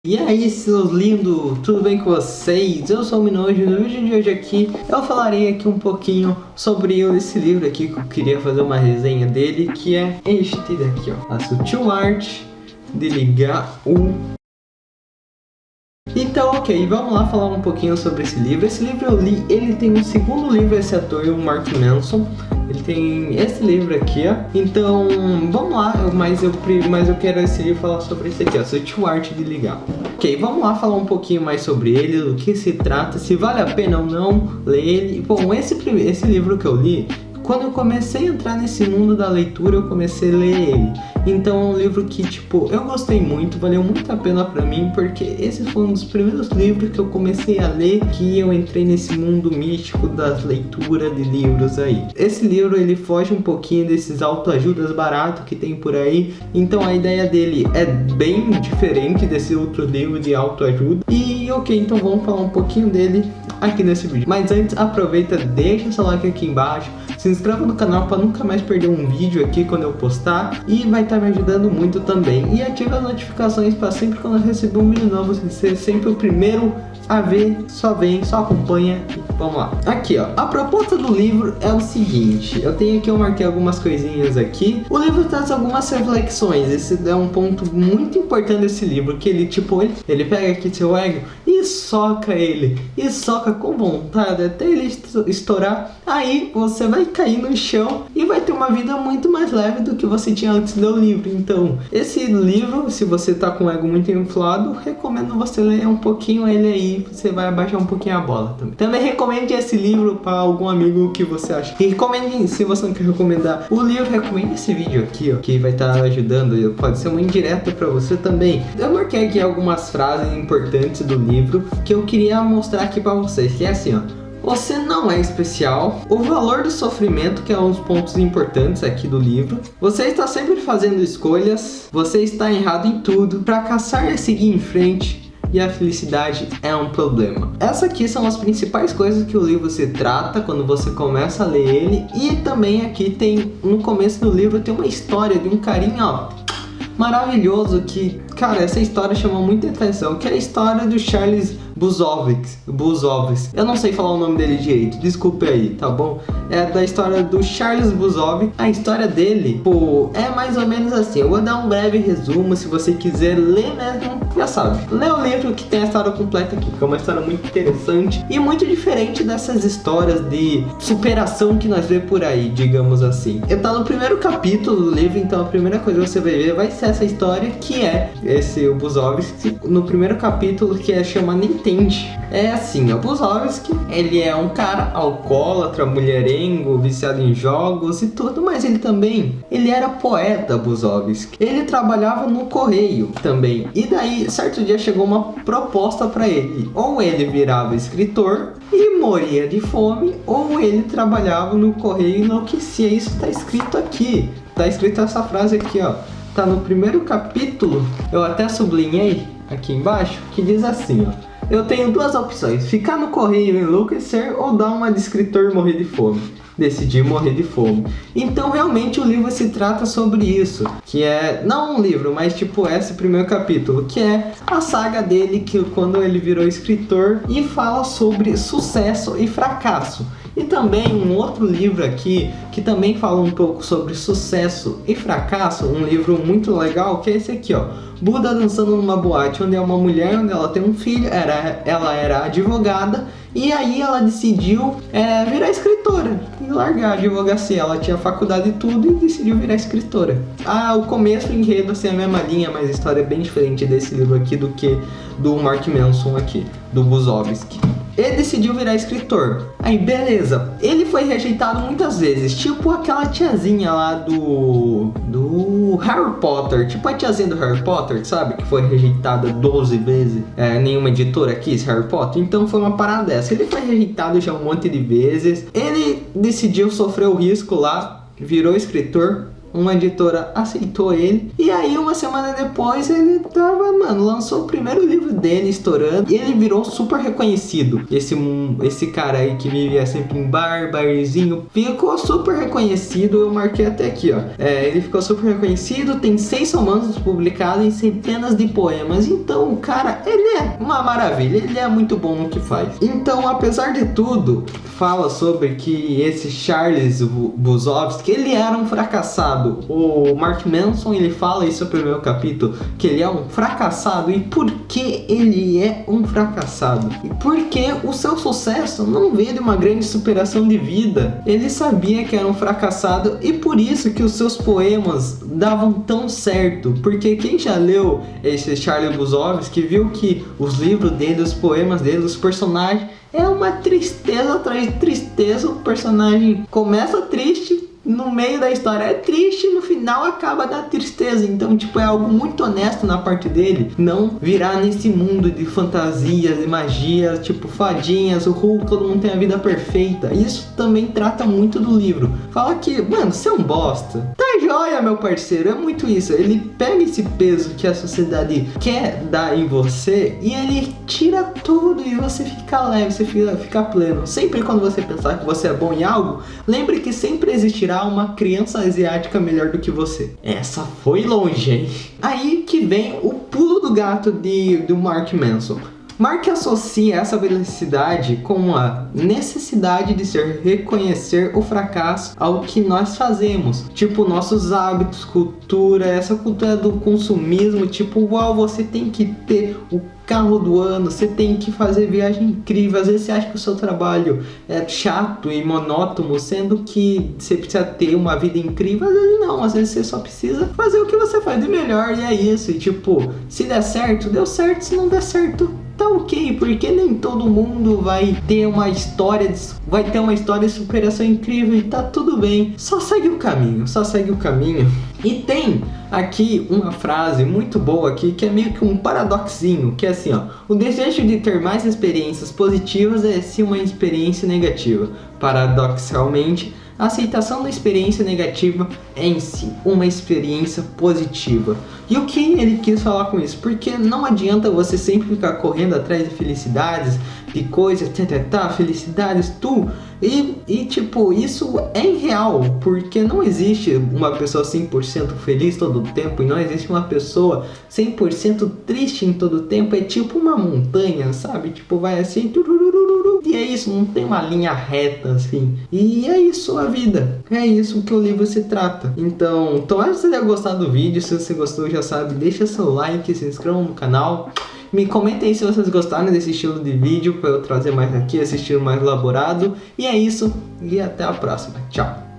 E aí, seus lindos, tudo bem com vocês? Eu sou o Minojo e no vídeo de hoje aqui eu falarei aqui um pouquinho sobre esse livro aqui que eu queria fazer uma resenha dele, que é este daqui, ó, A Sutil Arte de Ligar o... Então, ok, vamos lá falar um pouquinho sobre esse livro. Esse livro eu li, ele tem um segundo livro, esse ator, o Mark Manson. Ele tem esse livro aqui, ó. Então, vamos lá, mas eu quero esse livro falar sobre esse aqui, ó, Sutil Arte de Ligar. Ok, vamos lá falar um pouquinho mais sobre ele, do que se trata, se vale a pena ou não ler ele. Bom, esse livro que eu li, quando eu comecei a entrar nesse mundo da leitura, eu comecei a ler ele. Então é um livro que, tipo, eu gostei muito, valeu muito a pena pra mim, porque esse foi um dos primeiros livros que eu comecei a ler, que eu entrei nesse mundo místico das leituras de livros aí. Esse livro, ele foge um pouquinho desses autoajudas baratos que tem por aí, então a ideia dele é bem diferente desse outro livro de autoajuda. E ok, então vamos falar um pouquinho dele aqui nesse vídeo. Mas antes, aproveita, deixa seu like aqui embaixo, se inscreva no canal para nunca mais perder um vídeo aqui quando eu postar, e vai estar me ajudando muito também. E ative as notificações para sempre quando eu receber um vídeo novo, você ser sempre o primeiro a ver. Só vem, só acompanha e vamos lá. Aqui, ó, a proposta do livro é o seguinte, eu marquei algumas coisinhas aqui. O livro traz algumas reflexões, esse é um ponto muito importante desse livro, que ele pega aqui seu ego e soca ele, e soca com vontade até ele estourar. Aí você vai cair no chão e vai ter uma vida muito mais leve do que você tinha antes do livro. Então, esse livro, se você tá com o ego muito inflado, recomendo você ler um pouquinho ele aí, você vai abaixar um pouquinho a bola também. Também recomende esse livro para algum amigo que você acha. E recomende, se você não quer recomendar o livro, recomende esse vídeo aqui, ó, que vai estar ajudando, pode ser uma indireta para você também. Eu marquei aqui algumas frases importantes do livro que eu queria mostrar aqui para vocês, que é assim, ó: você não é especial, o valor do sofrimento, que é um dos pontos importantes aqui do livro, você está sempre fazendo escolhas, você está errado em tudo, fracassar é seguir em frente, e a felicidade é um problema. Essas aqui são as principais coisas que o livro se trata quando você começa a ler ele. E também aqui tem, no começo do livro, tem uma história de um carinha, ó, maravilhoso, que, cara, essa história chama muita atenção, que é a história do Charles Bukowski. Eu não sei falar o nome dele direito, desculpe aí, tá bom? É da história do Charles Bukowski. A história dele, pô, é mais ou menos assim. Eu vou dar um breve resumo, se você quiser ler mesmo, já sabe. Lê o livro que tem a história completa aqui, que é uma história muito interessante e muito diferente dessas histórias de superação que nós vemos por aí, digamos assim. Eu tá no primeiro capítulo do livro, então a primeira coisa que você vai ver vai ser essa história, que é o Bukowski, no primeiro capítulo, que é chama Nintendo. É assim, o Bukowski, ele é um cara alcoólatra, mulherengo, viciado em jogos e tudo, mas ele era poeta, Bukowski. Ele trabalhava no correio também, e daí, certo dia, chegou uma proposta para ele: ou ele virava escritor e moria de fome, ou ele trabalhava no correio e enlouquecia. Isso tá escrito aqui, tá escrito essa frase aqui, ó, tá no primeiro capítulo, eu até sublinhei aqui embaixo, que diz assim, ó: eu tenho duas opções, ficar no correio e enlouquecer, ou dar uma de escritor e morrer de fome. Decidi morrer de fome. Então realmente o livro se trata sobre isso, que é, não um livro, mas tipo esse primeiro capítulo, que é a saga dele, que quando ele virou escritor, e fala sobre sucesso e fracasso. E também um outro livro aqui, que também fala um pouco sobre sucesso e fracasso, um livro muito legal, que é esse aqui, ó: Buda dançando numa boate, onde é uma mulher, onde ela tem um filho, ela era advogada, e aí ela decidiu virar escritora e largar a advocacia. Ela tinha faculdade e tudo e decidiu virar escritora. O começo, o enredo, assim, é a mesma linha, mas a história é bem diferente desse livro aqui do que do Mark Manson aqui, do Bukowski. Ele decidiu virar escritor. Aí, beleza. Ele foi rejeitado muitas vezes. Tipo aquela tiazinha lá do Harry Potter. Tipo a tiazinha do Harry Potter, sabe? Que foi rejeitada 12 vezes. Nenhuma editora quis Harry Potter. Então foi uma parada dessa. Ele foi rejeitado já um monte de vezes. Ele decidiu sofrer o risco lá, virou escritor uma editora aceitou ele. E aí uma semana depois ele tava, mano, lançou o primeiro livro dele estourando. E ele virou super reconhecido. Esse cara aí que vivia sempre em barzinho, ficou super reconhecido. Eu marquei até aqui, ó. Ele ficou super reconhecido, tem 6 romances publicados em centenas de poemas. Então o cara, ele é uma maravilha, ele é muito bom no que faz. Então, apesar de tudo, fala sobre que esse Charles Bukowski, ele era um fracassado. O Mark Manson, ele fala isso no primeiro capítulo, que ele é um fracassado. E por que ele é um fracassado? E porque o seu sucesso não veio de uma grande superação de vida. Ele sabia que era um fracassado e por isso que os seus poemas davam tão certo. Porque quem já leu esse Charles Bukowski viu que os livros dele, os poemas dele, os personagens, é uma tristeza atrás de tristeza. O personagem começa triste, no meio da história é triste, no final acaba na tristeza. Então, tipo, é algo muito honesto na parte dele, não virar nesse mundo de fantasias e magias, tipo fadinhas, o Hulk, todo mundo tem a vida perfeita. Isso também trata muito do livro. Fala que, mano, você é um bosta. Tá joia, meu parceiro, é muito isso. Ele pega esse peso que a sociedade quer dar em você e ele tira tudo e você fica leve, você fica pleno. Sempre quando você pensar que você é bom em algo, lembre que sempre existirá uma criança asiática melhor do que você. Essa foi longe, hein? Aí que vem o pulo do gato do Mark Manson. Mark associa essa felicidade com a necessidade de reconhecer o fracasso ao que nós fazemos. Tipo, nossos hábitos, cultura, essa cultura do consumismo, tipo, uau, você tem que ter o carro do ano, você tem que fazer viagem incrível. Às vezes você acha que o seu trabalho é chato e monótono, sendo que você precisa ter uma vida incrível. Às vezes não, às vezes você só precisa fazer o que você faz de melhor e é isso. E tipo, se der certo, deu certo, se não der certo, tá ok, porque nem todo mundo vai ter uma história de superação incrível e tá tudo bem. Só segue o caminho. E tem aqui uma frase muito boa aqui, que é meio que um paradoxinho, que é assim, ó: o desejo de ter mais experiências positivas é sim uma experiência negativa. Paradoxalmente, a aceitação da experiência negativa é em si uma experiência positiva. E o que ele quis falar com isso? Porque não adianta você sempre ficar correndo atrás de felicidades, de coisas, felicidades, e tipo, isso é irreal, porque não existe uma pessoa 100% feliz todo o tempo, e não existe uma pessoa 100% triste em todo o tempo. É tipo uma montanha, sabe? Tipo, vai assim, e é isso, não tem uma linha reta assim. E é isso a vida, é isso que o livro se trata. Então, tomara que você tenha gostado do vídeo. Se você gostou, já sabe, deixa seu like, se inscreva no canal. Me comentem aí se vocês gostaram desse estilo de vídeo, para eu trazer mais aqui, esse estilo mais elaborado. E é isso, e até a próxima. Tchau!